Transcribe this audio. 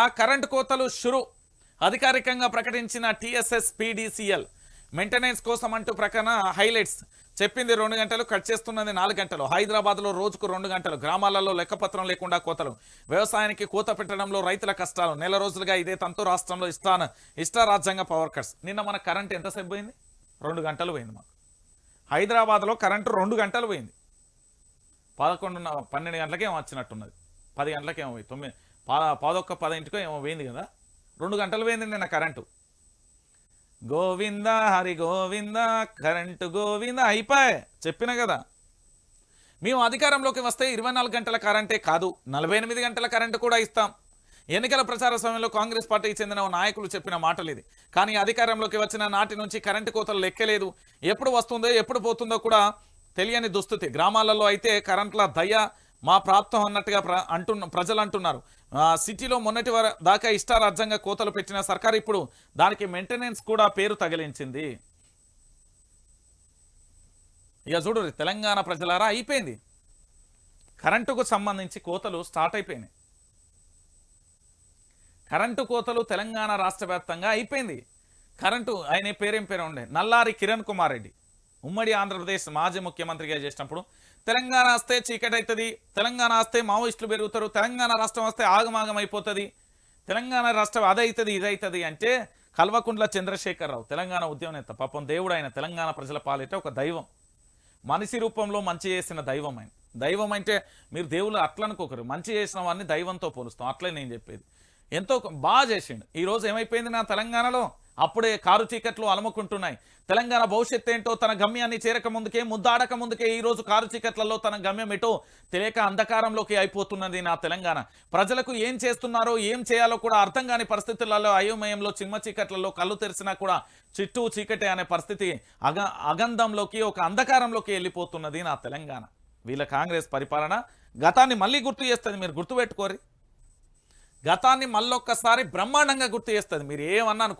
ఆ కరెంటు కోతలు షురు అధికారికంగా ప్రకటించిన టీఎస్ఎస్ పీడీసీఎల్ మెయింటెనెన్స్ కోసం అంటూ ప్రకటన హైలైట్స్ చెప్పింది 2 గంటలు కట్ చేస్తున్నది 4 గంటలు హైదరాబాద్లో రోజుకు 2 గంటలు గ్రామాలలో లెక్కపత్రం లేకుండా కోతలు వ్యవసాయానికి కోత పెట్టడంలో రైతుల కష్టాలు నెల రోజులుగా ఇదే తంతు రాష్ట్రంలో ఇష్టారాజ్యంగా పవర్ కట్స్ నిన్న మన కరెంట్ ఎంతసేపు పోయింది 2 గంటలు పోయింది మాకు హైదరాబాద్లో కరెంటు 2 గంటలు పోయింది 12 గంటలకేమో వచ్చినట్టున్నది 10 గంటలకేమో పోయి 11:10 ఏమో పోయింది కదా 2 గంటలు పోయింది నిన్న కరెంటు గోవింద హరి గోవింద కరెంటు గోవింద అయిపోయి చెప్పిన కదా మేము అధికారంలోకి వస్తే 24 గంటల కరెంటే కాదు 48 గంటల కరెంటు కూడా ఇస్తాం ఎన్నికల ప్రచార సమయంలో కాంగ్రెస్ పార్టీకి చెందిన నాయకులు చెప్పిన మాటలు ఇది కానీ అధికారంలోకి వచ్చిన నాటి నుంచి కరెంటు కోతలు లెక్కలేదు ఎప్పుడు వస్తుందో ఎప్పుడు పోతుందో కూడా తెలియని దుస్థితి గ్రామాలలో అయితే కరెంట్ల దయ మా ప్రాప్తం అన్నట్టుగా ప్రజలు అంటున్నారు సిటీలో మొన్నటి దాకా ఇష్టారాజ్యంగా కోతలు పెట్టిన సర్కార్ ఇప్పుడు దానికి మెయింటెనెన్స్ కూడా పేరు తగిలించింది ఇక చూడు తెలంగాణ ప్రజలారా అయిపోయింది కరెంటుకు సంబంధించి కోతలు స్టార్ట్ అయిపోయినాయి కరెంటు కోతలు తెలంగాణ రాష్ట్ర వ్యాప్తంగా అయిపోయింది కరెంటు ఆయన పేరేం పేరు ఉండే నల్లారి కిరణ్ కుమార్ రెడ్డి ఉమ్మడి ఆంధ్రప్రదేశ్ మాజీ ముఖ్యమంత్రిగా చేసినప్పుడు తెలంగాణ వస్తే చీకటి అవుతుంది తెలంగాణ వస్తే మావోయిస్టులు పెరుగుతారు తెలంగాణ రాష్ట్రం వస్తే ఆగమాగం అయిపోతుంది తెలంగాణ రాష్ట్రం అదవుతుంది ఇదవుతుంది అంటే కల్వకుంట్ల చంద్రశేఖరరావు తెలంగాణ ఉద్యమ నేత పాపం దేవుడు ఆయన తెలంగాణ ప్రజల పాలిట ఒక దైవం మనిషి రూపంలో మంచి చేసిన దైవం ఆయన దైవం అంటే మీరు దేవుళ్ళు అట్లా అనుకోకరు మంచి చేసిన వాడిని దైవంతో పోలుస్తాం అట్లే నేను చెప్పేది ఎంతో బాగా చేసిండు ఈరోజు ఏమైపోయింది నా తెలంగాణలో అప్పుడే కారు చీకట్లు అలముకుంటున్నాయి తెలంగాణ భవిష్యత్తు ఏంటో తన గమ్యాన్ని చేరక ముందుకే ముద్దాడక ముందుకే ఈరోజు కారు చీకట్లలో తన గమ్యం ఎటో తెలియక అంధకారంలోకి అయిపోతున్నది నా తెలంగాణ ప్రజలకు ఏం చేస్తున్నారో ఏం చేయాలో కూడా అర్థం కాని పరిస్థితులలో అయోమయంలో చిమ్మ చీకట్లలో కళ్ళు తెరిచినా కూడా చిట్టూ చీకటే అనే పరిస్థితి అగంధంలోకి ఒక అంధకారంలోకి వెళ్ళిపోతున్నది నా తెలంగాణ వీళ్ళ కాంగ్రెస్ పరిపాలన గతాన్ని మళ్ళీ గుర్తు చేస్తుంది మీరు గుర్తుపెట్టుకోరి గతాన్ని మళ్ళొక్కసారి బ్రహ్మాండంగా గుర్తు చేస్తుంది మీరు ఏమన్నా అనుకో